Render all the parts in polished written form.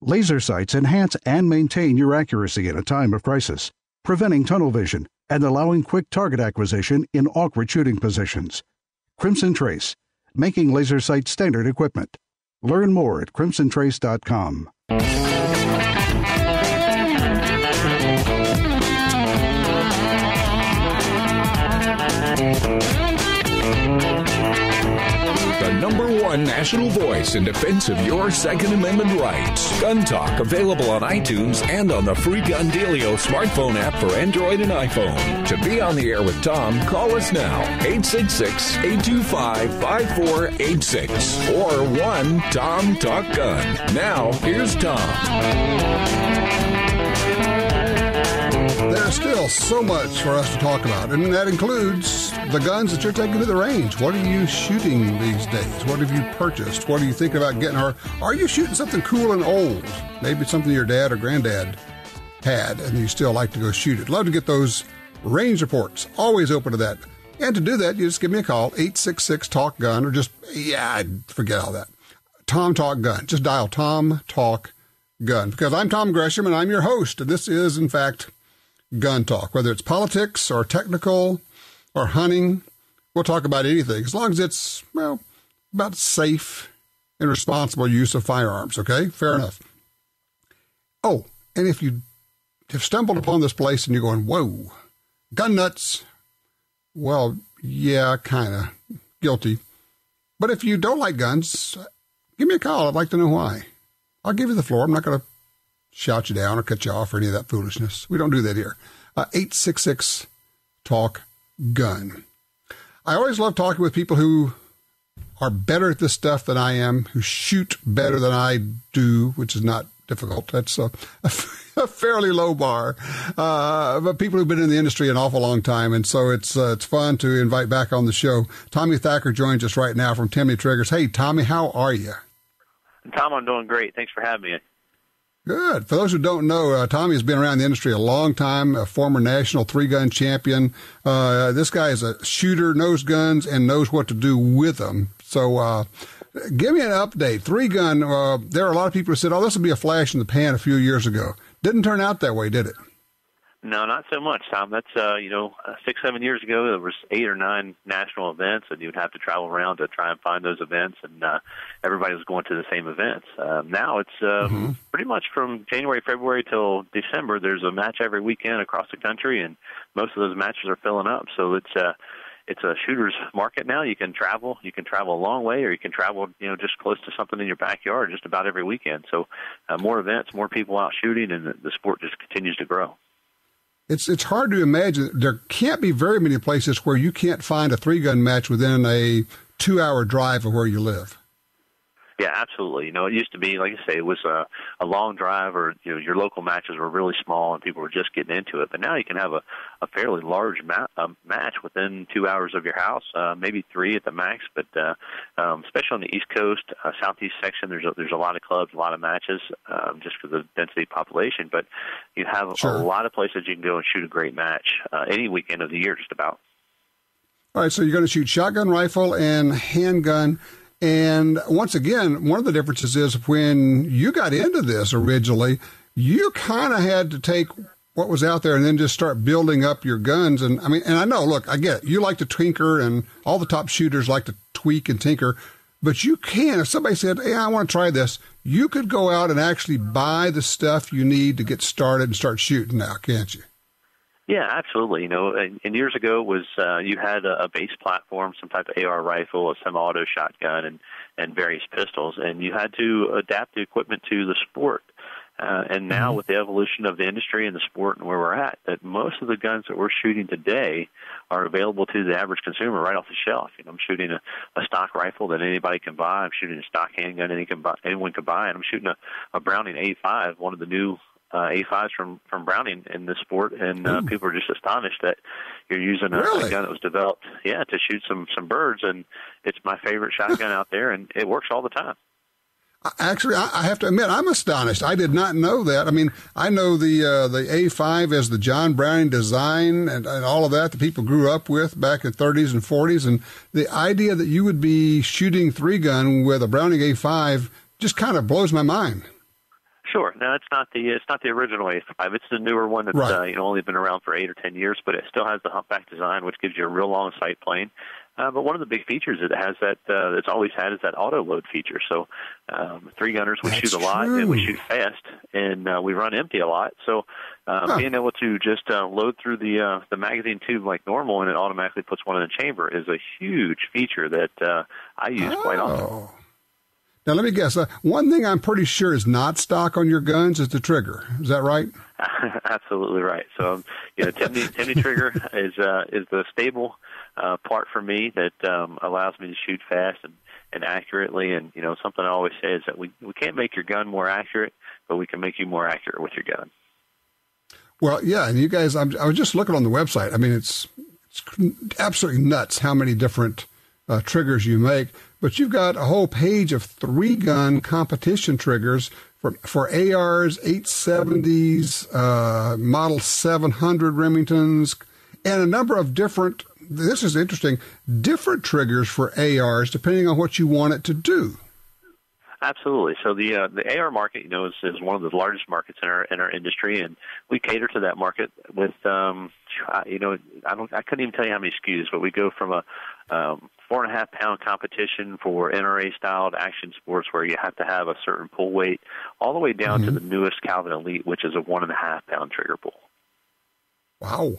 Laser sights enhance and maintain your accuracy in a time of crisis, preventing tunnel vision and allowing quick target acquisition in awkward shooting positions. Crimson Trace, making laser sights standard equipment. Learn more at crimsontrace.com. The number one national voice in defense of your Second Amendment rights. Gun Talk, available on iTunes and on the free Gun Dealio smartphone app for Android and iPhone. To be on the air with Tom, call us now, 866-825-5486 or 1-TOM-TALK-GUN. Now, here's Tom. There's still so much for us to talk about, and that includes the guns that you're taking to the range. What are you shooting these days? What have you purchased? What are you thinking about getting? Or are you shooting something cool and old? Maybe it's something your dad or granddad had, and you still like to go shoot it. Love to get those range reports. Always open to that. And to do that, you just give me a call, 866-TALK-GUN, or just, forget all that. Tom Talk Gun. Just dial Tom Talk Gun, because I'm Tom Gresham, and I'm your host, and this is, in fact, Gun Talk. Whether it's politics or technical or hunting, we'll talk about anything, as long as it's, well, about safe and responsible use of firearms, okay? Fair enough. Oh, and if you have stumbled upon this place and you're going, whoa, gun nuts, well, yeah, kind of guilty. But if you don't like guns, give me a call. I'd like to know why. I'll give you the floor. I'm not going to shout you down or cut you off or any of that foolishness. We don't do that here. 866-TALK-GUN. I always love talking with people who are better at this stuff than I am, who shoot better than I do, which is not difficult. That's a fairly low bar. But people who've been in the industry an awful long time, and so it's fun to invite back on the show. Tommy Thacker joins us right now from Timney Triggers. Hey, Tommy, how are you? Tom, I'm doing great. Thanks for having me. Good. For those who don't know, Tommy has been around the industry a long time, a former national three-gun champion. This guy is a shooter, knows guns, and knows what to do with them. So give me an update. Three-gun, there are a lot of people who said, this will be a flash in the pan a few years ago. Didn't turn out that way, did it? No, not so much, Tom. That's, 6-7 years ago, there was 8 or 9 national events, and you would have to travel around to try and find those events, and everybody was going to the same events. Now it's pretty much from January, February till December, there's a match every weekend across the country, and most of those matches are filling up. So it's a shooter's market now. You can travel a long way, or you can travel, just close to something in your backyard just about every weekend. So more events, more people out shooting, and the sport just continues to grow. It's hard to imagine. There can't be very many places where you can't find a three-gun match within a 2-hour drive of where you live. Yeah, absolutely. it used to be, like I say, it was a long drive, or your local matches were really small and people were just getting into it. But now you can have a fairly large match within 2 hours of your house, maybe 3 at the max. But especially on the East Coast, Southeast section, there's a lot of clubs, a lot of matches, just for the density of population. But you have a lot of places you can go and shoot a great match any weekend of the year, just about. All right, so you're going to shoot shotgun, rifle, and handgun. And once again, one of the differences is when you got into this originally, you kind of had to take what was out there and then just start building up your guns. And I know, look, I get it. You like to tinker, and all the top shooters like to tweak and tinker. But you can, if somebody said, hey, I want to try this, you could go out and actually buy the stuff you need to get started and start shooting now, can't you? Yeah, absolutely. And years ago was you had a base platform, some type of AR rifle, a semi-auto shotgun, and various pistols, and you had to adapt the equipment to the sport. And now with the evolution of the industry and the sport and where we're at, that most of the guns that we're shooting today are available to the average consumer right off the shelf. I'm shooting a stock rifle that anybody can buy. I'm shooting a stock handgun anyone can buy. And I'm shooting a Browning A5, one of the new A5s from Browning in this sport, and people are just astonished that you're using a gun that was developed, to shoot some birds, and it's my favorite shotgun out there, and it works all the time. Actually, I have to admit, I'm astonished. I did not know that. I know the A5 as the John Browning design and all of that people grew up with back in 30s and 40s, and the idea that you would be shooting three-gun with a Browning A5 just kind of blows my mind. Sure. No, it's not the original A5. It's the newer one that's right. Only been around for 8 or 10 years, but it still has the humpback design, which gives you a real long sight plane. But one of the big features it has it's always had is that auto load feature. So three gunners, we shoot a lot and we shoot fast, and we run empty a lot. So being able to just load through the magazine tube like normal, and it automatically puts one in the chamber, is a huge feature that I use quite often. Now, let me guess. One thing I'm pretty sure is not stock on your guns is the trigger. Is that right? Absolutely right. So, Timney Trigger is the stable part for me that allows me to shoot fast and accurately. And, something I always say is that we can't make your gun more accurate, but we can make you more accurate with your gun. Well, yeah, and you guys, I was just looking on the website. I mean, it's absolutely nuts how many different triggers you make. But you've got a whole page of 3-gun competition triggers for ARs, 870s, Model 700 Remingtons, and a number of different, this is interesting, different triggers for ARs depending on what you want it to do. Absolutely. So the AR market, is one of the largest markets in our industry, and we cater to that market with, I couldn't even tell you how many SKUs, but we go from a 4.5-pound competition for NRA styled action sports where you have to have a certain pull weight, all the way down to the newest Calvin Elite, which is a 1.5-pound trigger pull. Wow.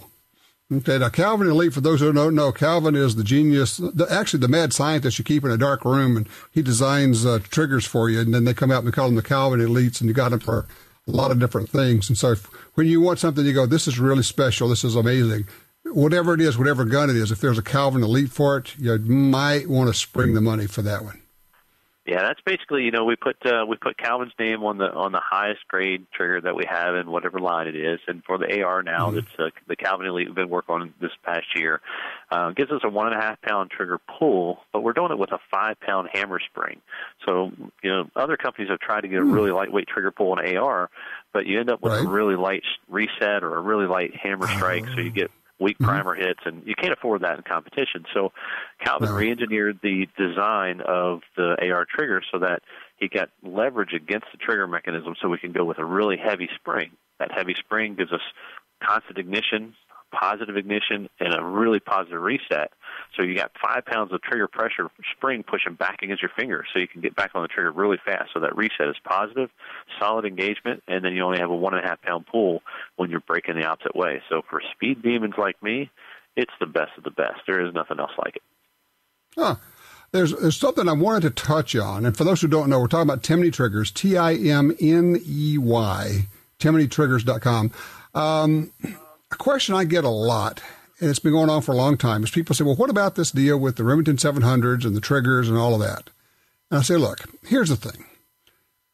Okay, now Calvin Elite, for those who don't know, Calvin is the genius, actually the mad scientist you keep in a dark room, and he designs triggers for you, and then they come out and we call them the Calvin Elites, and you got them for a lot of different things. And so when you want something, you go, this is really special, this is amazing. Whatever it is, whatever gun it is, if there's a Calvin Elite for it, you might want to spring the money for that one. Yeah, that's basically, we put Calvin's name on the highest grade trigger that we have in whatever line it is, and for the AR now, that's the Calvin Elite we've been working on this past year. Gives us a 1.5-pound trigger pull, but we're doing it with a 5-pound hammer spring. So, other companies have tried to get a really lightweight trigger pull in AR, but you end up with a really light reset or a really light hammer strike, so you get weak primer hits, and you can't afford that in competition. So Calvin re-engineered the design of the AR trigger so that he got leverage against the trigger mechanism so we can go with a really heavy spring. That heavy spring gives us constant ignition, positive ignition, and a really positive reset. So you got 5 pounds of trigger pressure spring pushing back against your finger so you can get back on the trigger really fast. So that reset is positive, solid engagement, and then you only have a 1.5-pound pull when you're breaking the opposite way. So for speed demons like me, it's the best of the best. There is nothing else like it. There's something I wanted to touch on, and for those who don't know, we're talking about Timney Triggers, Timney, TimneyTriggers.com. A question I get a lot, and it's been going on for a long time, is people say, well, what about this deal with the Remington 700s and the triggers and all of that? And I say, look, here's the thing.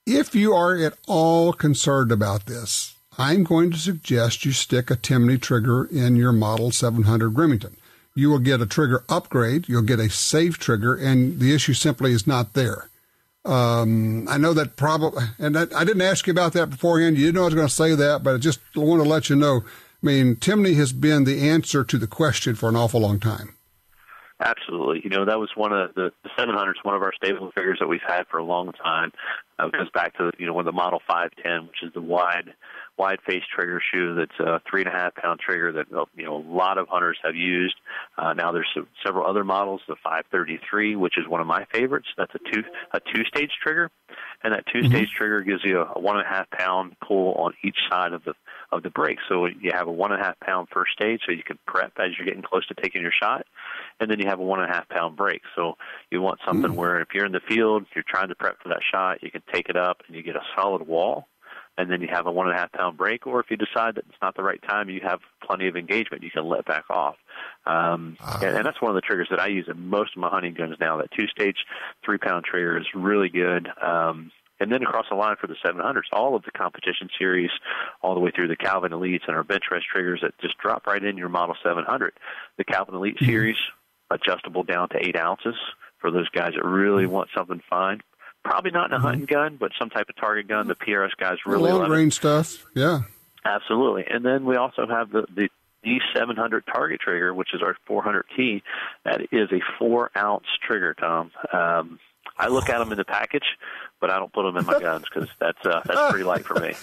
If you are at all concerned about this, I'm going to suggest you stick a Timney trigger in your Model 700 Remington. You will get a trigger upgrade, you'll get a safe trigger, and the issue simply is not there. I know that probably, and I didn't ask you about that beforehand. You didn't know I was going to say that, but I just want to let you know. I mean, Timney has been the answer to the question for an awful long time. Absolutely. That was one of the 700s, one of our stable triggers that we've had for a long time. It goes back to, one of the Model 510, which is the wide face trigger shoe that's a 3.5-pound trigger that, a lot of hunters have used. Now there's several other models, the 533, which is one of my favorites. That's a two-stage trigger. And that two-stage trigger gives you a 1.5-pound pull on each side of the break. So you have a 1.5-pound first stage, so you can prep as you're getting close to taking your shot, and then you have a 1.5-pound break. So you want something where if you're in the field, you're trying to prep for that shot, you can take it up and you get a solid wall, and then you have a 1.5-pound break. Or if you decide that it's not the right time, you have plenty of engagement, you can let back off. And that's one of the triggers that I use in most of my hunting guns now. That two-stage 3-pound trigger is really good. And then across the line for the 700s, all of the competition series, all the way through the Calvin Elites and our bench rest triggers that just drop right in your Model 700. The Calvin Elite series, adjustable down to 8 ounces for those guys that really want something fine. Probably not in a hunting gun, but some type of target gun. The PRS guys really love it. Long-range stuff, yeah. Absolutely. And then we also have the D700 target trigger, which is our 400T. That is a 4-ounce trigger, Tom. I look at them in the package, but I don't put them in my guns because that's pretty light for me.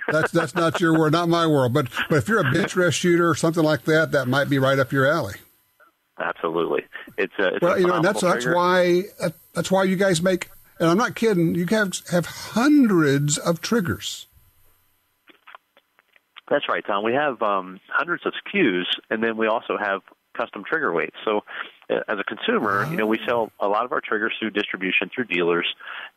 That's not your world, not my world. But if you're a bench rest shooter or something like that, that might be right up your alley. Absolutely, it's well, and that's why you guys make. And I'm not kidding. You have hundreds of triggers. That's right, Tom. We have hundreds of SKUs, and then we also have custom trigger weights. So as a consumer, we sell a lot of our triggers through distribution, through dealers,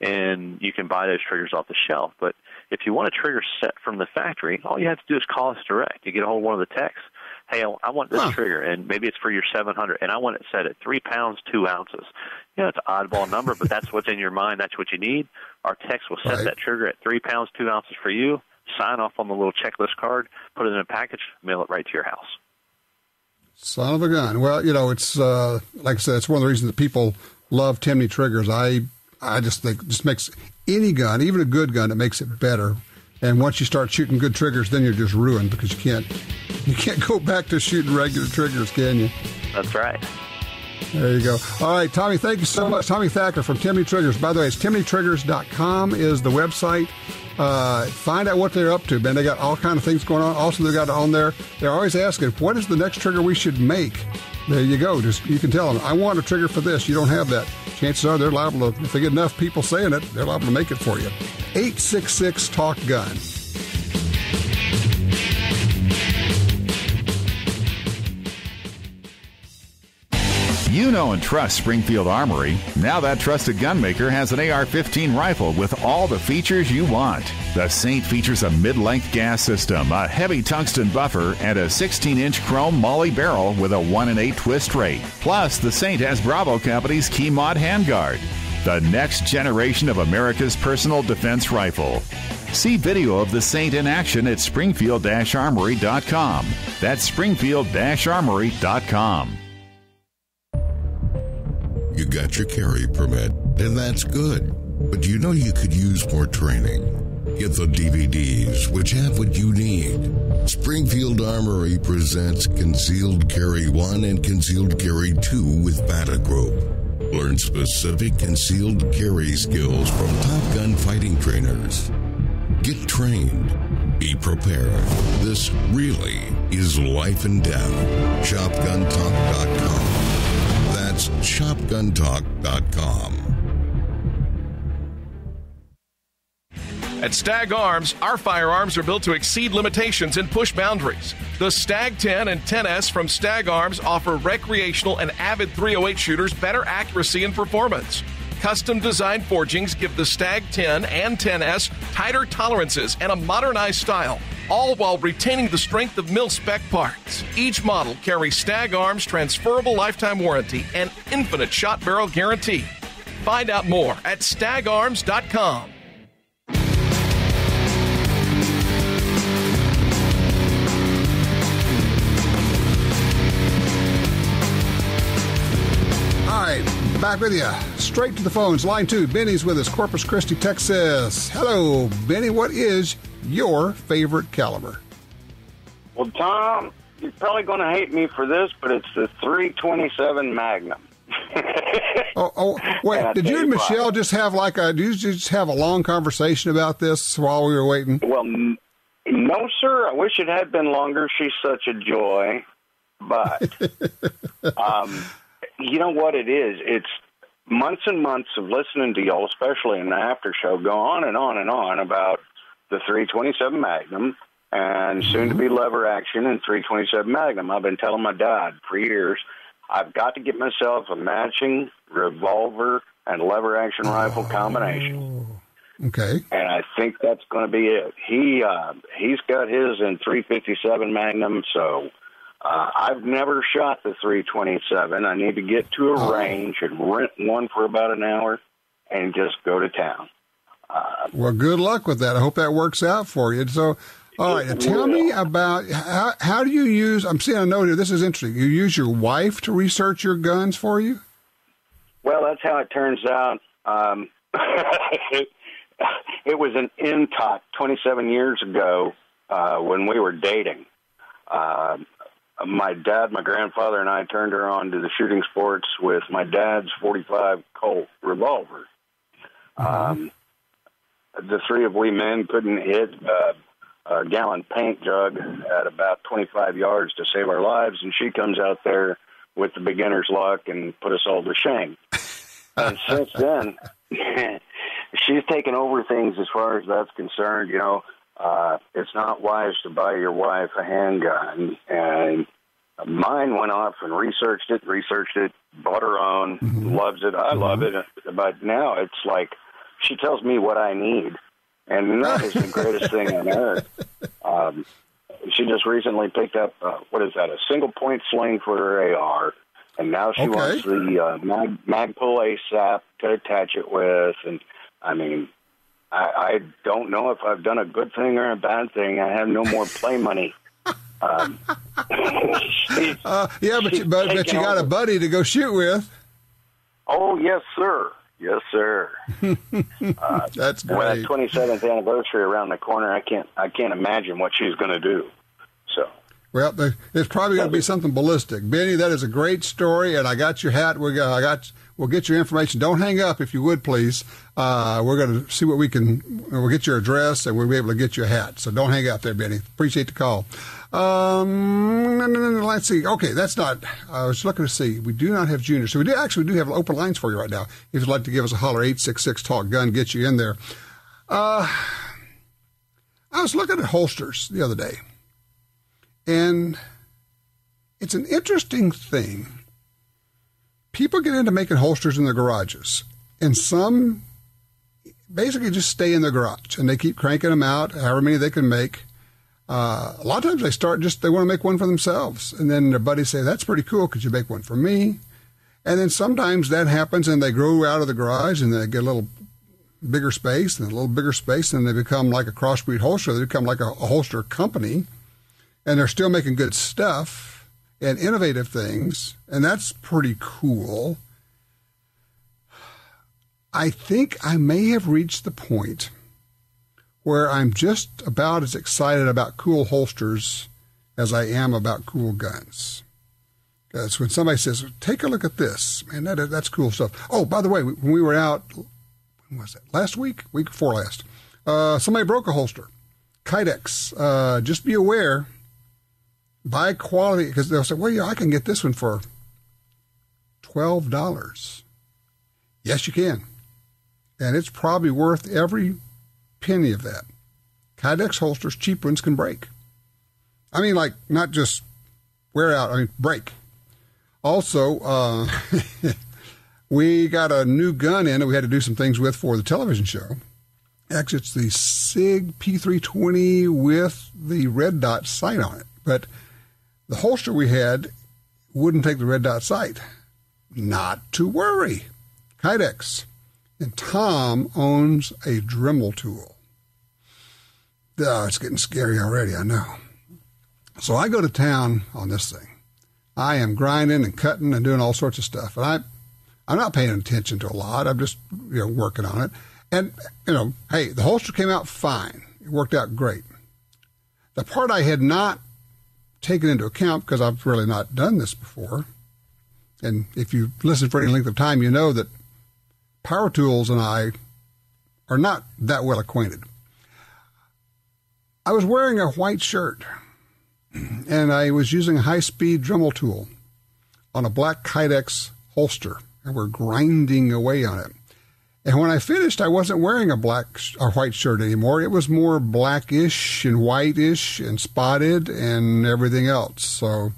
and you can buy those triggers off the shelf. But if you want a trigger set from the factory, all you have to do is call us direct. You get a hold of one of the techs. Hey, I want this trigger, and maybe it's for your 700, and I want it set at 3 pounds, 2 ounces. It's an oddball number, but that's what's in your mind. That's what you need. Our techs will set that trigger at 3 pounds, 2 ounces for you, sign off on the little checklist card, put it in a package, mail it right to your house. Son of a gun. Well, it's like I said, it's one of the reasons that people love Timney Triggers. I just think it just makes any gun, even a good gun, it makes it better. And once you start shooting good triggers, then you're just ruined because you can't go back to shooting regular triggers, can you? That's right. There you go. All right, Tommy, thank you so much. Tommy Thacker from Timney Triggers. By the way, it's timneytriggers.com is the website. Find out what they're up to, man. They got all kinds of things going on. Also, they got on there, they're always asking, what is the next trigger we should make? There you go. You can tell them, I want a trigger for this. You don't have that. Chances are they're liable to, if they get enough people saying it, they're liable to make it for you. 866-TALK-GUN. You know and trust Springfield Armory. Now that trusted gunmaker has an AR-15 rifle with all the features you want. The Saint features a mid-length gas system, a heavy tungsten buffer, and a 16-inch chrome Molly barrel with a 1-in-8 twist rate. Plus, the Saint has Bravo Company's Key Mod handguard. The next generation of America's personal defense rifle. See video of the Saint in action at springfield-armory.com. That's springfield-armory.com. You got your carry permit, and that's good. But you could use more training. Get the DVDs, which have what you need. Springfield Armory presents Concealed Carry 1 and Concealed Carry 2 with Bata Group. Learn specific concealed carry skills from Top Gun fighting trainers. Get trained. Be prepared. This really is life and death. ShopGunTalk.com. That's ShopGunTalk.com. At Stag Arms, our firearms are built to exceed limitations and push boundaries. The Stag 10 and 10S from Stag Arms offer recreational and avid .308 shooters better accuracy and performance. Custom-designed forgings give the Stag 10 and 10S tighter tolerances and a modernized style, all while retaining the strength of mil-spec parts. Each model carries Stag Arms' transferable lifetime warranty and infinite shot barrel guarantee. Find out more at stagarms.com. Back with you. Straight to the phones. Line 2. Benny's with us. Corpus Christi, Texas. Hello, Benny. What is your favorite caliber? Well, Tom, you're probably going to hate me for this, but it's the .327 Magnum. Wait. Did you and Michelle just have did you just have a long conversation about this while we were waiting? Well, no, sir. I wish it had been longer. She's such a joy. But, you know what it is? It's months and months of listening to y'all, especially in the after show, go on and on and on about the .327 Magnum and soon to be lever action and .327 Magnum. I've been telling my dad for years, I've got to get myself a matching revolver and lever action rifle combination. Okay. And I think that's going to be it. He's got his in .357 Magnum, so I've never shot the .327. I need to get to a range and rent one for about an hour and just go to town. Well, good luck with that. I hope that works out for you. So, all right, tell me about how do you use, I'm seeing a note here, this is interesting. You use your wife to research your guns for you? Well, that's how it turns out. It was an in-talk 27 years ago when we were dating. My dad, my grandfather, and I turned her on to the shooting sports with my dad's .45 Colt revolver. The three of we men couldn't hit a gallon paint jug at about 25 yards to save our lives, and she comes out there with the beginner's luck and put us all to shame. And since then, she's taken over things as far as that's concerned. You know, it's not wise to buy your wife a handgun, and mine went off and researched it, bought her own, loves it. I love it. But now it's like she tells me what I need, and that is the greatest thing on earth. She just recently picked up, a single-point sling for her AR, and now she wants the Magpul ASAP to attach it with. And, I mean, I don't know if I've done a good thing or a bad thing. I have no more play money. But you got a buddy to go shoot with. Oh, yes, sir. Yes, sir. That's great. With that 27th anniversary around the corner, I can't imagine what she's going to do. So. Well, it's probably going to be something ballistic. Benny, that is a great story, and I got your hat. We'll get your information. Don't hang up, if you would, please. We're going to see what we'll get your address, and we'll be able to get you a hat. So don't hang up there, Benny. Appreciate the call. Let's see. Okay, that's not. I was looking to see. We do not have juniors. So we do have open lines for you right now. If you'd like to give us a holler, 866-TALK-GUN, get you in there. I was looking at holsters the other day, and it's an interesting thing. People get into making holsters in their garages, and some basically just stay in their garage, and they keep cranking them out, however many they can make. A lot of times they want to make one for themselves, and then their buddies say, that's pretty cool, could you make one for me? And then sometimes that happens, and they grow out of the garage, and they get a little bigger space, and a little bigger space, and they become like a crossbreed holster. They become like a holster company, and they're still making good stuff and innovative things, and that's pretty cool. I think I may have reached the point where I'm just about as excited about cool holsters as I am about cool guns. Because when somebody says, take a look at this, man, that's cool stuff. Oh, by the way, when we were out, when was that, last week? Week before last, somebody broke a holster. Kydex, just be aware, buy quality, because they'll say, well, yeah, I can get this one for $12. Yes, you can. And it's probably worth every penny of that. Kydex holsters, cheap ones, can break. I mean, like, not just wear out, I mean, break. Also, we got a new gun in that we had to do some things with for the television show. Actually, it's the SIG P320 with the red dot sight on it. But the holster we had wouldn't take the red dot sight. Not to worry. Kydex. And Tom owns a Dremel tool. Oh, it's getting scary already, I know. So I go to town on this thing. I am grinding and cutting and doing all sorts of stuff. And I'm not paying attention to a lot. I'm just, working on it. And, hey, the holster came out fine. It worked out great. The part I had not taken into account, because I've really not done this before, and if you listen for any length of time, you know that Power Tools and I are not that well acquainted. I was wearing a white shirt, and I was using a high-speed Dremel tool on a black Kydex holster, and we're grinding away on it. And when I finished, I wasn't wearing a white shirt anymore. It was more blackish and whitish and spotted and everything else. But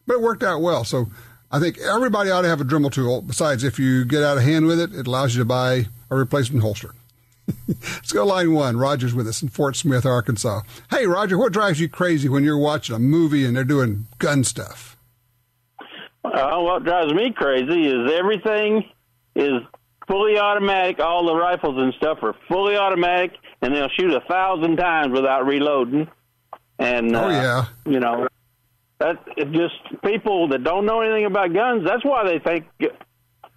it worked out well. So I think everybody ought to have a Dremel tool. Besides, if you get out of hand with it, it allows you to buy a replacement holster. Let's go line one. Roger's with us in Fort Smith, Arkansas. Hey, Roger, what drives you crazy when you're watching a movie and they're doing gun stuff? What drives me crazy is everything is fully automatic. All the rifles and stuff are fully automatic, and they'll shoot 1,000 times without reloading. And, that it just people that don't know anything about guns, that's why they think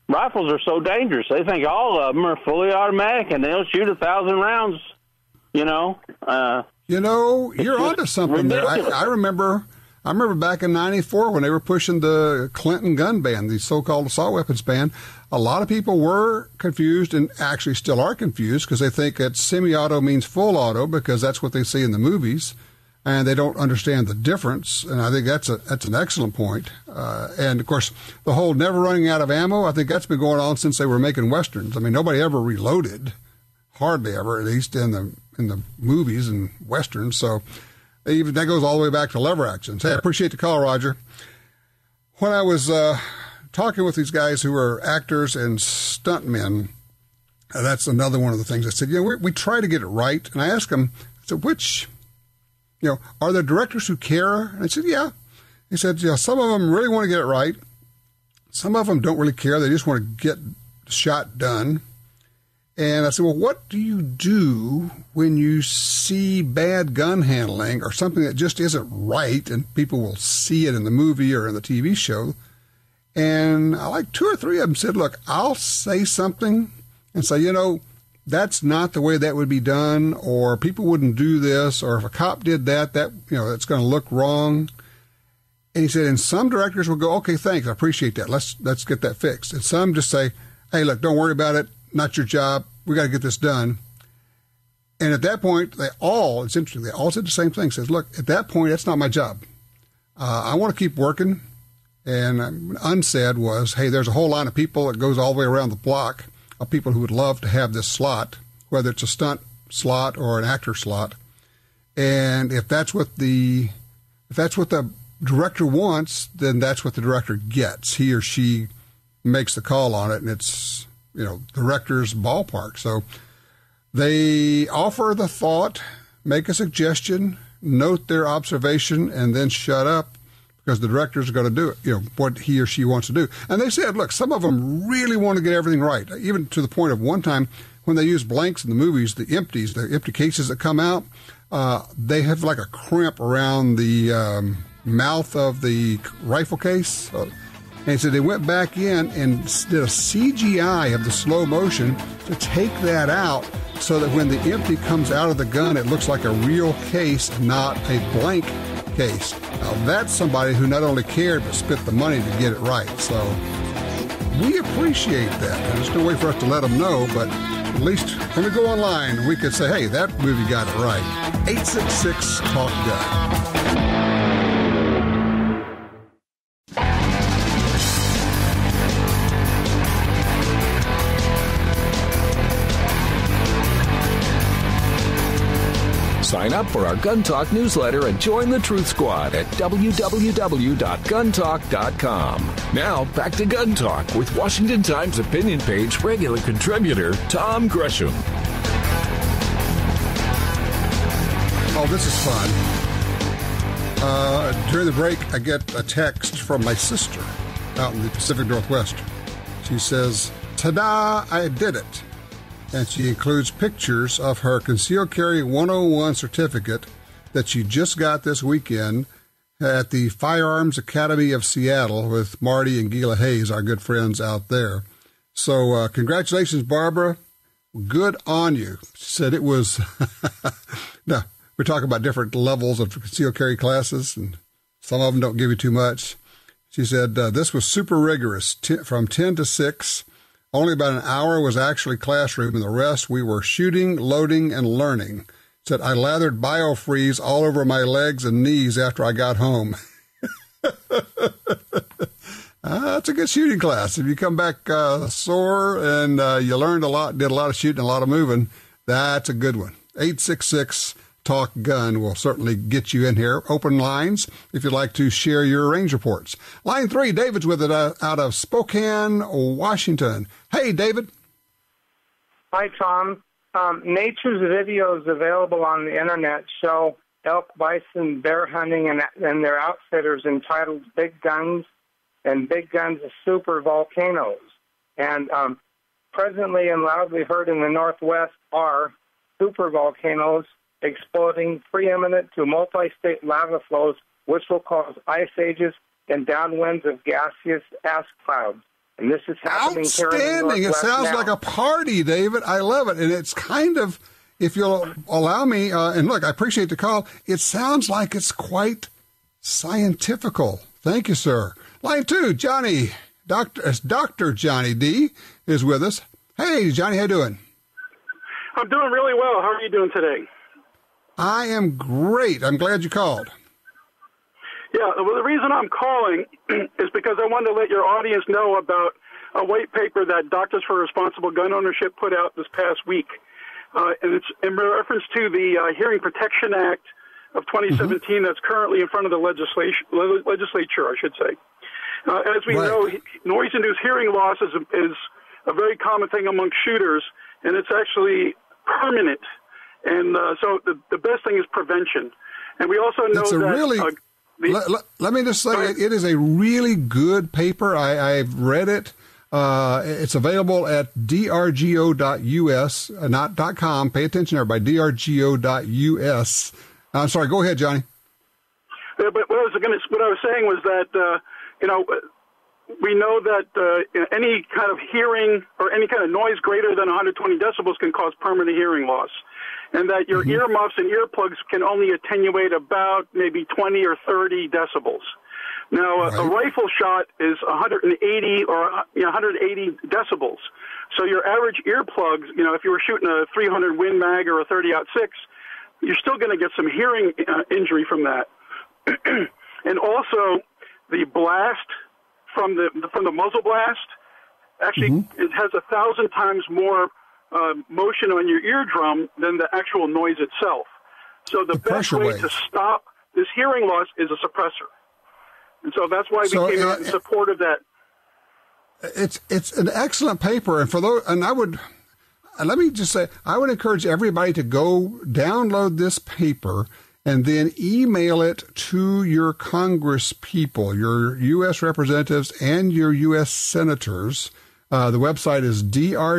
rifles are so dangerous. They think all of them are fully automatic, and they'll shoot 1,000 rounds, You're onto something ridiculous. There. I remember back in '94 when they were pushing the Clinton gun ban, the so-called assault weapons ban. a lot of people were confused and actually still are confused because they think that semi-auto means full auto because that's what they see in the movies, and they don't understand the difference. And I think that's an excellent point. And, of course, the whole never running out of ammo, I think that's been going on since they were making Westerns. I mean, nobody ever reloaded, hardly ever, at least in the movies and Westerns. So that goes all the way back to lever actions. Hey, I appreciate the call, Roger. When I was talking with these guys who are actors and stuntmen, that's another one of the things I said, we try to get it right. And I asked them, I said, are there directors who care? And I said, yeah. He said, some of them really want to get it right. Some of them don't really care. They just want to get the shot done. And I said, well, what do you do when you see bad gun handling or something that just isn't right and people will see it in the movie or in the TV show? And like 2 or 3 of them said, look, I'll say something and say, that's not the way that would be done, or people wouldn't do this, or if a cop did that it's going to look wrong. And he said, and some directors will go, okay, thanks, I appreciate that. Let's get that fixed. And some just say, hey, look, don't worry about it. Not your job. We got to get this done. And at that point, it's interesting, they all said the same thing. Says, look, at that point, that's not my job. I want to keep working. And unsaid was, hey, there's a whole line of people that goes all the way around the block of people who would love to have this slot, whether it's a stunt slot or an actor slot. And if that's what the director wants, then that's what the director gets. He or she makes the call on it, and it's director's ballpark. So they offer the thought, make a suggestion, note their observation, and then shut up because the director's going to do it, what he or she wants to do. And they said, look, some of them really want to get everything right, even to the point of one time when they use blanks in the movies, the empty cases that come out, they have like a crimp around the mouth of the rifle case. And so they went back in and did a CGI of the slow motion to take that out so that when the empty comes out of the gun, it looks like a real case, not a blank case. Now, that's somebody who not only cared but spent the money to get it right. So we appreciate that. And there's no way for us to let them know, but at least when we go online, we could say, hey, that movie got it right. 866-TALK-GUN. Sign up for our Gun Talk newsletter and join the Truth Squad at www.guntalk.com. Now, back to Gun Talk with Washington Times opinion page regular contributor Tom Gresham. Oh, this is fun. During the break, I get a text from my sister out in the Pacific Northwest. She says, ta-da, I did it. And she includes pictures of her Concealed Carry 101 certificate that she just got this weekend at the Firearms Academy of Seattle with Marty and Gila Hayes, our good friends out there. So congratulations, Barbara. Good on you. She said it was, no, we're talking about different levels of concealed carry classes, and some of them don't give you too much. She said this was super rigorous, from 10 to 6. Only about an hour was actually classroom, and the rest we were shooting, loading, and learning. Said, I lathered biofreeze all over my legs and knees after I got home. That's a good shooting class. If you come back sore and you learned a lot, did a lot of shooting, a lot of moving, that's a good one. 866-TALK-GUN will certainly get you in here. Open lines if you'd like to share your range reports. Line 3, David's with it out of Spokane, Washington. Hey, David. Hi, Tom. Nature's videos available on the internet show elk, bison, bear hunting, and their outfitters entitled Big Guns and Big Guns Super Volcanoes. And presently and loudly heard in the Northwest are super volcanoes exploding preeminent to multi-state lava flows, which will cause ice ages and downwinds of gaseous ash clouds. And this is happening here in the Outstanding. It sounds now. like a party, David. I love it. And it's kind of, if you'll allow me, and look, I appreciate the call, it sounds like it's quite scientifical. Thank you, sir. Line 2, Johnny Dr. Johnny D is with us. Hey, Johnny, how you doing? I'm doing really well. How are you doing today? I am great. I'm glad you called. Yeah, well, the reason I'm calling is because I wanted to let your audience know about a white paper that Doctors for Responsible Gun Ownership put out this past week. And it's in reference to the Hearing Protection Act of 2017 that's currently in front of the legislature, I should say. As we know, noise-induced hearing loss is a very common thing among shooters, and it's actually permanent. And so the best thing is prevention. And we also know that... let me just say, it is a really good paper. I've read it. It's available at drgo.us, not .com. Pay attention, everybody. drgo.us. I'm sorry. Go ahead, Johnny. Yeah, but what I was saying was that we know that any kind of hearing or any kind of noise greater than 120 decibels can cause permanent hearing loss, and that your earmuffs and earplugs can only attenuate about maybe 20 or 30 decibels. Now, a rifle shot is 180 or 180 decibels. So your average earplugs, if you were shooting a 300 Win Mag or a 30-06, you're still going to get some hearing injury from that. And also, the blast from the muzzle blast actually it has 1,000 times more motion on your eardrum than the actual noise itself. So the best way to stop this hearing loss is a suppressor. And so that's why we came out in support of that. It's an excellent paper, and for those, and let me just say, I would encourage everybody to go download this paper and then email it to your Congress people, your U.S. representatives and your U.S. senators. The website is drgo.us,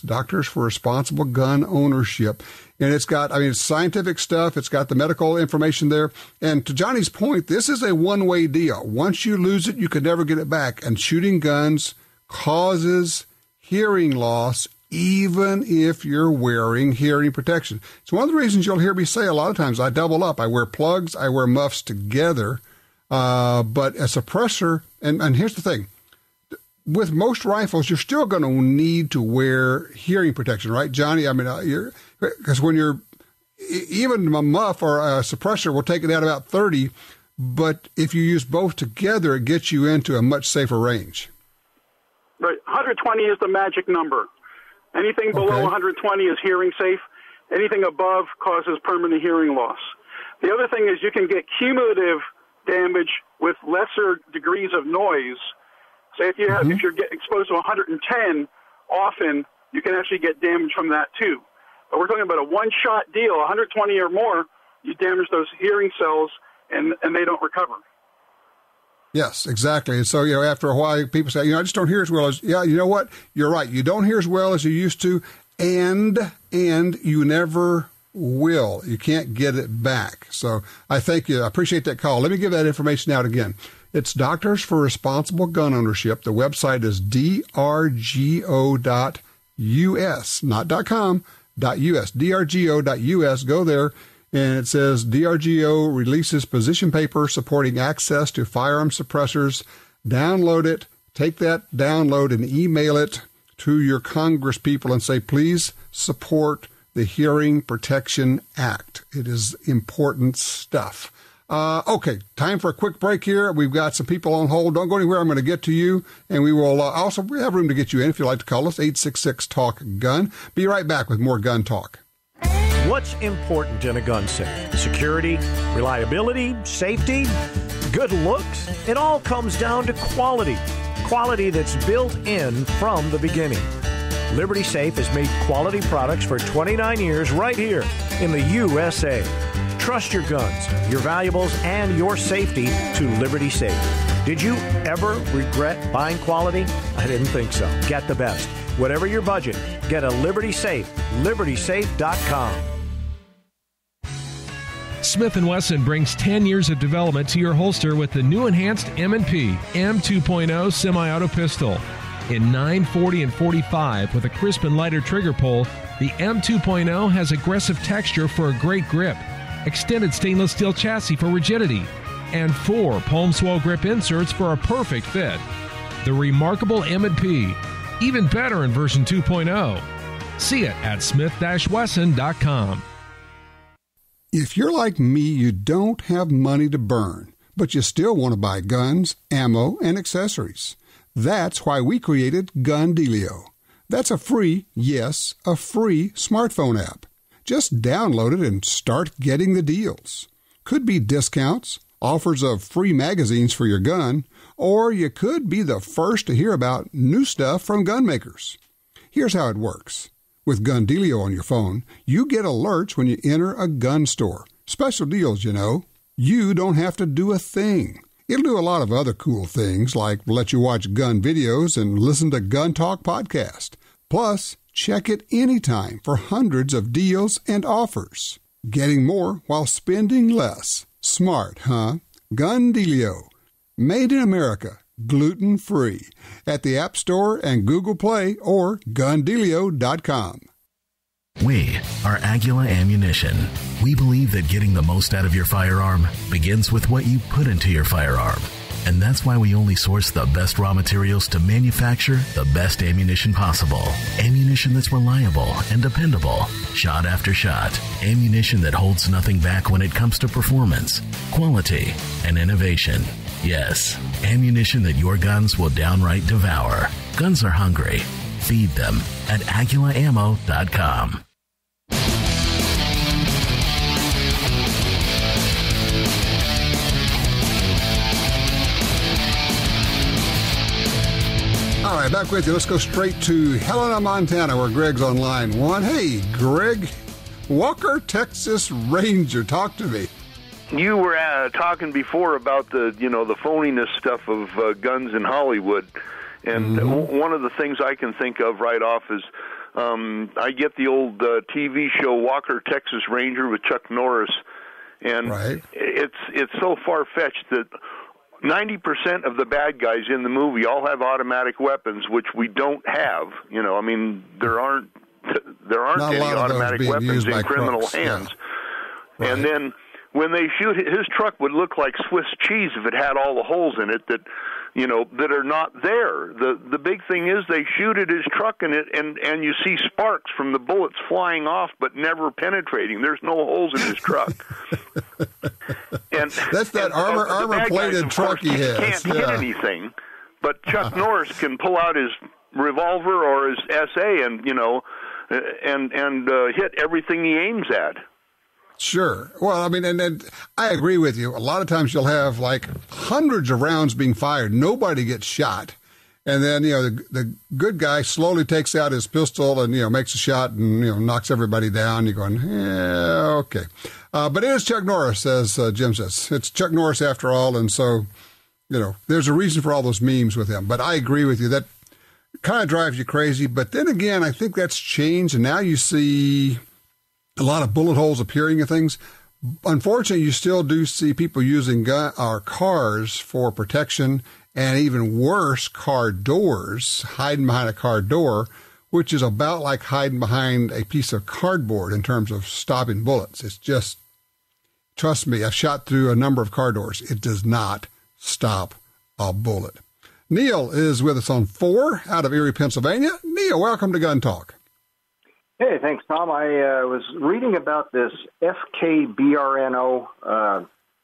Doctors for Responsible Gun Ownership. And it's got, it's scientific stuff. It's got the medical information there. And to Johnny's point, this is a one-way deal. Once you lose it, you can never get it back. And shooting guns causes hearing loss, even if you're wearing hearing protection. It's one of the reasons you'll hear me say a lot of times, I double up. I wear plugs, I wear muffs together. But a suppressor, and here's the thing. With most rifles, you're still going to need to wear hearing protection, right, Johnny? Because when you're, even a muff or a suppressor will take it down about 30, but if you use both together, it gets you into a much safer range. Right. 120 is the magic number. Anything below 120 is hearing safe. Anything above causes permanent hearing loss. The other thing is you can get cumulative damage with lesser degrees of noise. Say if you have, if you're exposed to 110, often you can actually get damage from that too. But we're talking about a one-shot deal, 120 or more, you damage those hearing cells and they don't recover. Yes, exactly. And so, after a while, people say, I just don't hear as well as, you know what? You're right. You don't hear as well as you used to, and you never will. You can't get it back. So I thank you. I appreciate that call. Let me give that information out again. It's Doctors for Responsible Gun Ownership. The website is drgo.us, not .com, .us, drgo.us. Go there, and it says DRGO releases position paper supporting access to firearm suppressors. Download it, take that download and email it to your Congress people and say, please support the Hearing Protection Act. It is important stuff. Okay, time for a quick break here. We've got some people on hold. Don't go anywhere. I'm going to get to you, and we will also we have room to get you in if you'd like to call us, 866-TALK-GUN. Be right back with more Gun Talk. What's important in a gun safe? Security, reliability, safety, good looks? It all comes down to quality. Quality that's built in from the beginning. Liberty Safe has made quality products for 29 years right here in the USA. Trust your guns, your valuables, and your safety to Liberty Safe. Did you ever regret buying quality? I didn't think so. Get the best. Whatever your budget, get a Liberty Safe. LibertySafe.com. Smith & Wesson brings 10 years of development to your holster with the new enhanced M&P M2.0 semi-auto pistol. In 940 and 45 with a crisp and lighter trigger pull, the M2.0 has aggressive texture for a great grip, extended stainless steel chassis for rigidity, and 4 palm swell grip inserts for a perfect fit. The remarkable M&P, even better in version 2.0. See it at smith-wesson.com. If you're like me, you don't have money to burn, but you still want to buy guns, ammo, and accessories. That's why we created Gun Dealio. That's a free, yes, a free smartphone app. Just download it and start getting the deals. Could be discounts, offers of free magazines for your gun, or you could be the first to hear about new stuff from gun makers. Here's how it works. With Gun Dealio on your phone, you get alerts when you enter a gun store. Special deals, you know. You don't have to do a thing. It'll do a lot of other cool things, like let you watch gun videos and listen to Gun Talk podcast. Plus, check it anytime for hundreds of deals and offers. Getting more while spending less. Smart, huh? Gun Dealio. Made in America. Gluten-free. At the App Store and Google Play or GunDealio.com. We are Aguila Ammunition. We believe that getting the most out of your firearm begins with what you put into your firearm. And that's why we only source the best raw materials to manufacture the best ammunition possible. Ammunition that's reliable and dependable, shot after shot. Ammunition that holds nothing back when it comes to performance, quality, and innovation. Yes, ammunition that your guns will downright devour. Guns are hungry. Feed them at AguilaAmmo.com. All right, back with you. Let's go straight to Helena, Montana, where Greg's on line 1. Hey, Greg, Walker, Texas Ranger, talk to me. You were talking before about the phoniness stuff of guns in Hollywood, and one of the things I can think of right off is I get the old TV show Walker, Texas Ranger with Chuck Norris, and it's so far-fetched that 90% of the bad guys in the movie all have automatic weapons, which we don't have. I mean, there aren't any automatic weapons in criminal hands. Yeah. And then when they shoot, his truck would look like Swiss cheese if it had all the holes in it that are not there. The big thing is they shoot at his truck and you see sparks from the bullets flying off but never penetrating. There's no holes in his truck. And that's that armor-plated truck he has. Can't hit anything, but Chuck Norris can pull out his revolver or his SA and hit everything he aims at. Sure. Well, I mean, and I agree with you. A lot of times you'll have like hundreds of rounds being fired. Nobody gets shot. And then, the good guy slowly takes out his pistol and, makes a shot and, knocks everybody down. You're going, yeah, okay. But it is Chuck Norris, as Jim says. It's Chuck Norris after all. And so, there's a reason for all those memes with him. But I agree with you. That kind of drives you crazy. But then again, I think that's changed. And now you see a lot of bullet holes appearing in things. Unfortunately, you still do see people using our cars for protection, and even worse, car doors, hiding behind a car door, which is about like hiding behind a piece of cardboard in terms of stopping bullets. It's just, trust me, I've shot through a number of car doors. It does not stop a bullet. Neil is with us on 4 out of Erie, Pennsylvania. Neil, welcome to Gun Talk. Hey, thanks, Tom. I was reading about this FKBRNO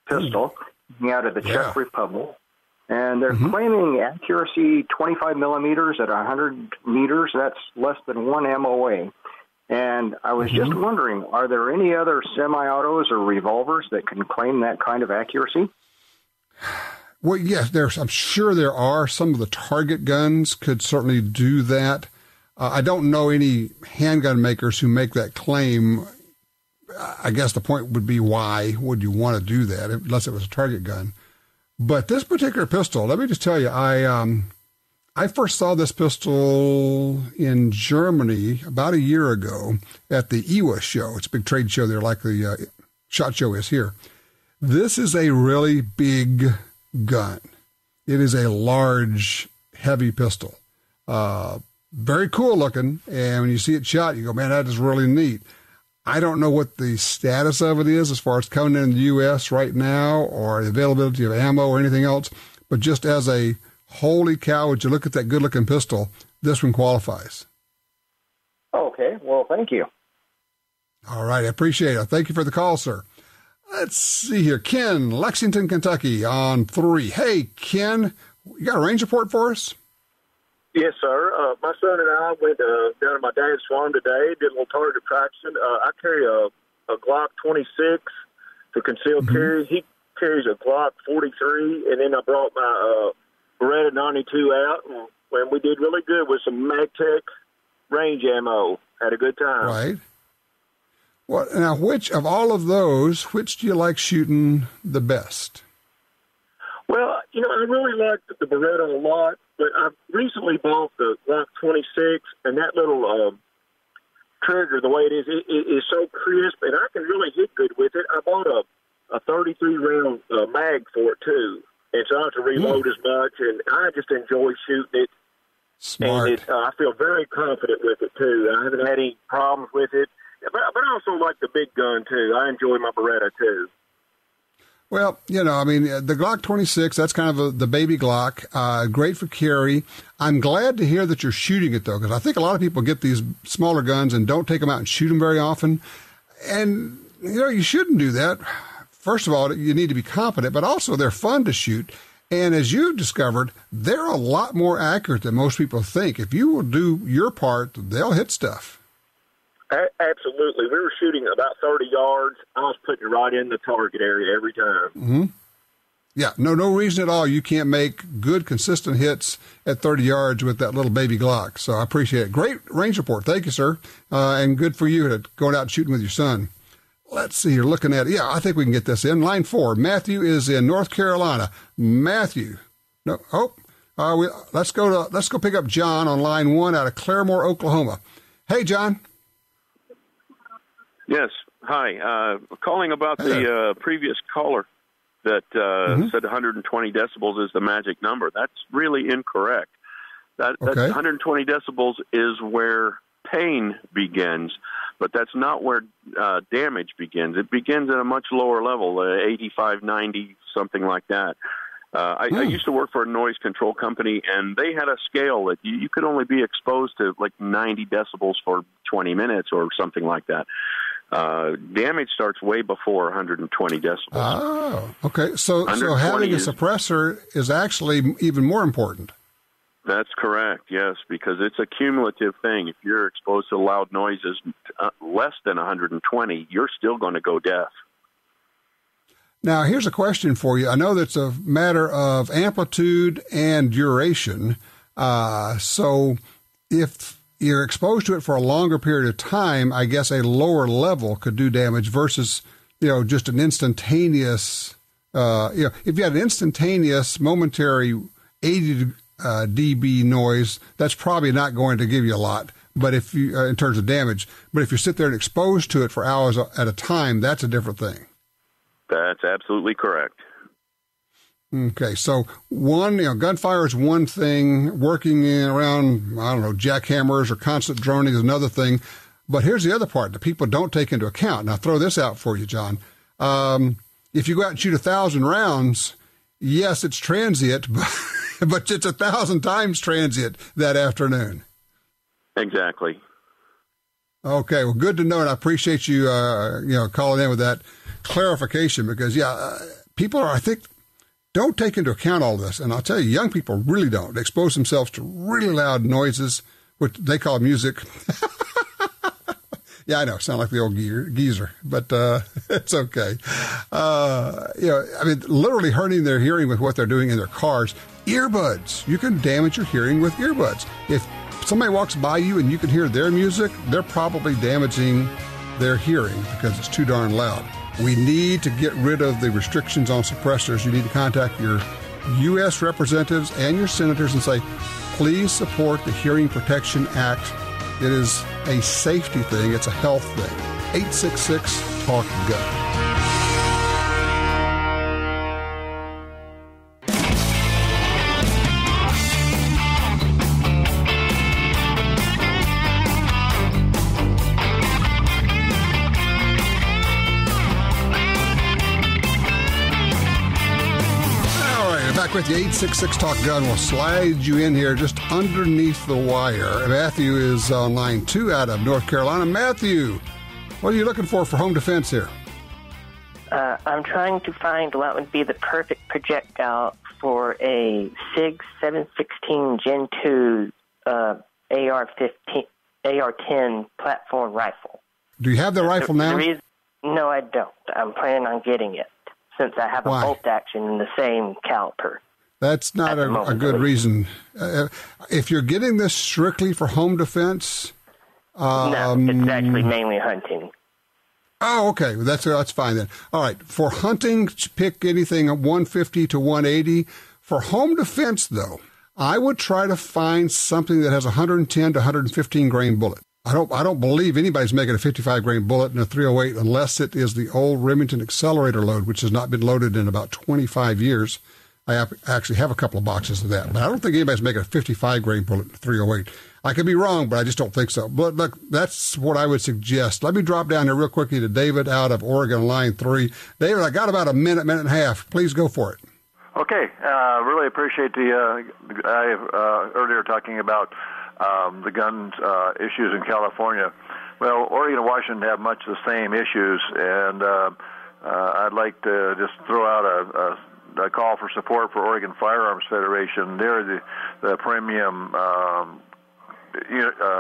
pistol coming out of the Czech Republic, and they're claiming accuracy 25 millimeters at 100 meters. That's less than 1 MOA. And I was just wondering, are there any other semi-autos or revolvers that can claim that kind of accuracy? Well, yes, I'm sure there are. Some of the target guns could certainly do that. I don't know any handgun makers who make that claim. I guess the point would be, why would you want to do that unless it was a target gun? But this particular pistol, let me just tell you, I first saw this pistol in Germany about a year ago at the IWA show. It's a big trade show there, like the SHOT Show is here. This is a really big gun. It is a large, heavy pistol. Very cool looking, and when you see it shot, you go, man, that is really neat. I don't know what the status of it is as far as coming in the U.S. right now or the availability of ammo or anything else, but just as a holy cow, would you look at that good-looking pistol, this one qualifies. Okay, well, thank you. All right, I appreciate it. Thank you for the call, sir. Let's see here. Ken, Lexington, Kentucky, on 3. Hey, Ken, you got a range report for us? Yes, sir. My son and I went down to my dad's farm today, did a little target practicing. I carry a Glock 26 to concealed carry. He carries a Glock 43, and then I brought my Beretta 92 out, and we did really good with some MagTech range ammo. Had a good time. Right. Well, now, which of all of those, which do you like shooting the best? Well, I really like the Beretta a lot, but I recently bought the Glock 26, and that little trigger, the way it is so crisp, and I can really hit good with it. I bought a 33-round mag for it, too, and so I don't have to reload as much, and I just enjoy shooting it. Smart. And I feel very confident with it, too. I haven't had any problems with it. But I also like the big gun, too. I enjoy my Beretta, too. Well, the Glock 26, that's kind of the baby Glock, great for carry. I'm glad to hear that you're shooting it, though, because I think a lot of people get these smaller guns and don't take them out and shoot them very often. And, you shouldn't do that. First of all, you need to be competent, but also they're fun to shoot. And as you've discovered, they're a lot more accurate than most people think. If you will do your part, they'll hit stuff. Absolutely. We were shooting about 30 yards. I was putting it right in the target area every time. Mm-hmm. Yeah, no reason at all you can't make good, consistent hits at 30 yards with that little baby Glock. So I appreciate it. Great range report. Thank you, sir. And good for you to going out and shooting with your son. Let's see. You're looking at it. Yeah, I think we can get this in. Line 4. Matthew is in North Carolina. Matthew. No. Let's go pick up John on line 1 out of Claremore, Oklahoma. Hey, John. Yes. Hi. Calling about the previous caller that said 120 decibels is the magic number. That's really incorrect. That's 120 decibels is where pain begins, but that's not where damage begins. It begins at a much lower level, 85, 90, something like that. I used to work for a noise control company, and they had a scale that you could only be exposed to like 90 decibels for 20 minutes or something like that. Damage starts way before 120 decibels. Oh, okay. So having a suppressor is actually even more important. That's correct, yes, because it's a cumulative thing. If you're exposed to loud noises less than 120, you're still going to go deaf. Now, here's a question for you. I know that's a matter of amplitude and duration. So if you're exposed to it for a longer period of time, I guess a lower level could do damage versus, just an instantaneous, if you had an instantaneous momentary 80 dB noise, that's probably not going to give you a lot. But if you, in terms of damage, but if you sit there and exposed to it for hours at a time, that's a different thing. That's absolutely correct. Okay, so gunfire is one thing. Working around, jackhammers or constant droning is another thing. But here's the other part that people don't take into account. Now, throw this out for you, John. If you go out and shoot 1,000 rounds, yes, it's transient, but it's 1,000 times transient that afternoon. Exactly. Okay, well, good to know, and I appreciate you, calling in with that clarification because, people are, I think, don't take into account all this. And I'll tell you, young people really don't. They expose themselves to really loud noises, which they call music. Yeah, I know. Sound like the old geezer, but it's okay. Literally hurting their hearing with what they're doing in their cars. Earbuds. You can damage your hearing with earbuds. If somebody walks by you and you can hear their music, they're probably damaging their hearing because it's too darn loud. We need to get rid of the restrictions on suppressors. You need to contact your U.S. representatives and your senators and say, please support the Hearing Protection Act. It is a safety thing. It's a health thing. 866-TALK-GUN. with you. 866-TALK-GUN. We'll slide you in here just underneath the wire. Matthew is on line 2 out of North Carolina. Matthew, what are you looking for home defense here? I'm trying to find what would be the perfect projectile for a SIG 716 Gen 2 AR-10 platform rifle. Do you have the rifle now? No, I don't. I'm planning on getting it since I have a bolt action in the same caliper. That's not a good reason. If you're getting this strictly for home defense... no, it's actually mainly hunting. Oh, okay. That's fine then. All right. For hunting, pick anything 150 to 180. For home defense, though, I would try to find something that has 110 to 115 grain bullet. I don't believe anybody's making a 55 grain bullet in a 308 unless it is the old Remington accelerator load, which has not been loaded in about 25 years. I actually have a couple of boxes of that, but I don't think anybody's making a 55 grain bullet in a 308. I could be wrong, but I just don't think so. But look, that's what I would suggest. Let me drop down here real quickly to David out of Oregon, line 3. David, I got about a minute and a half. Please go for it. Okay. Really appreciate the guy earlier talking about the guns issues in California. Well, Oregon and Washington have much the same issues, and I'd like to just throw out a call for support for Oregon Firearms Federation. They're the premium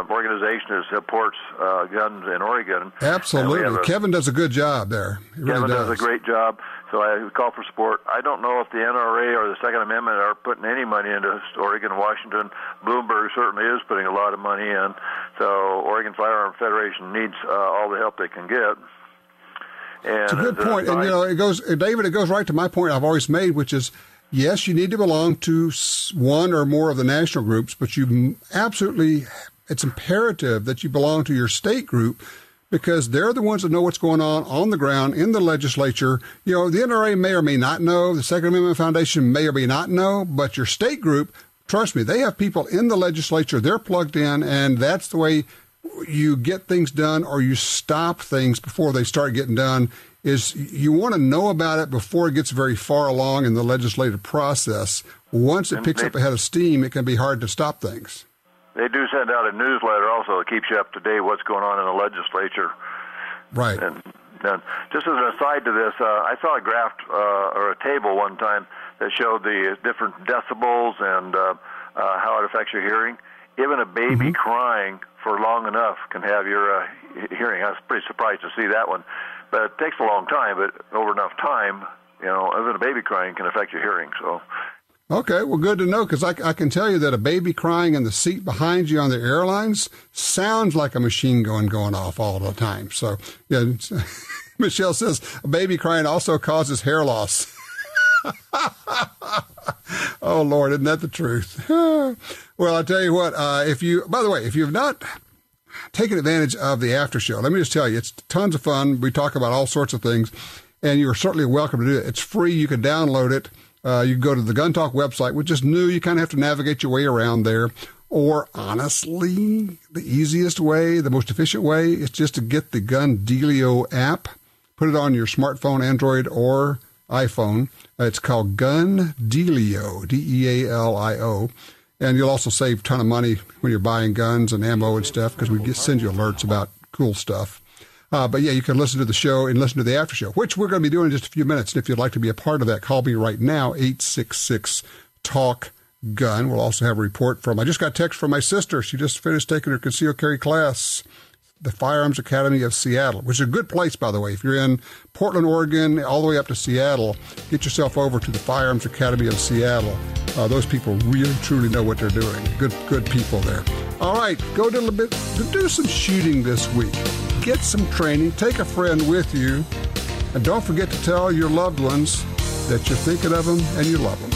organization that supports guns in Oregon. Absolutely. Kevin does a good job there. Kevin does a great job. So I call for support. I don't know if the NRA or the Second Amendment are putting any money into Oregon and Washington. Bloomberg certainly is putting a lot of money in. So Oregon Firearm Federation needs all the help they can get. And it's a good point. And, it goes right to my point I've always made, which is, yes, you need to belong to one or more of the national groups, but it's imperative that you belong to your state group, because they're the ones that know what's going on the ground in the legislature. The NRA may or may not know, the Second Amendment Foundation may or may not know, but your state group, trust me, they have people in the legislature, they're plugged in, and that's the way you get things done, or you stop things before they start getting done, is you want to know about it before it gets very far along in the legislative process. Once it picks up a head of steam, it can be hard to stop things. They do send out a newsletter also that keeps you up to date what's going on in the legislature. Right. And just as an aside to this, I saw a graph or a table one time that showed the different decibels and how it affects your hearing. Even a baby crying for long enough can have your hearing. I was pretty surprised to see that one. But it takes a long time, but over enough time, even a baby crying can affect your hearing. So. Okay, well, good to know, because I can tell you that a baby crying in the seat behind you on the airlines sounds like a machine gun going off all the time. So, yeah, Michelle says a baby crying also causes hair loss. Oh, Lord, isn't that the truth? Well, I'll tell you what, if you've not taken advantage of the after show, let me just tell you, it's tons of fun. We talk about all sorts of things, and you're certainly welcome to do it. It's free. You can download it. You can go to the Gun Talk website, which is new. You kind of have to navigate your way around there. Or, honestly, the easiest way, the most efficient way, is just to get the Gun Dealio app, put it on your smartphone, Android, or iPhone. It's called Gun Dealio, Dealio. And you'll also save a ton of money when you're buying guns and ammo and stuff, because we send you alerts about cool stuff. But yeah, you can listen to the show and listen to the after show, which we're going to be doing in just a few minutes. And if you'd like to be a part of that, call me right now, 866-TALK-GUN. We'll also have a report I just got a text from my sister. She just finished taking her concealed carry class, the Firearms Academy of Seattle, which is a good place, by the way. If you're in Portland, Oregon, all the way up to Seattle, get yourself over to the Firearms Academy of Seattle. Those people really, truly know what they're doing. Good people there. All right, go do some shooting this week. Get some training. Take a friend with you. And don't forget to tell your loved ones that you're thinking of them and you love them.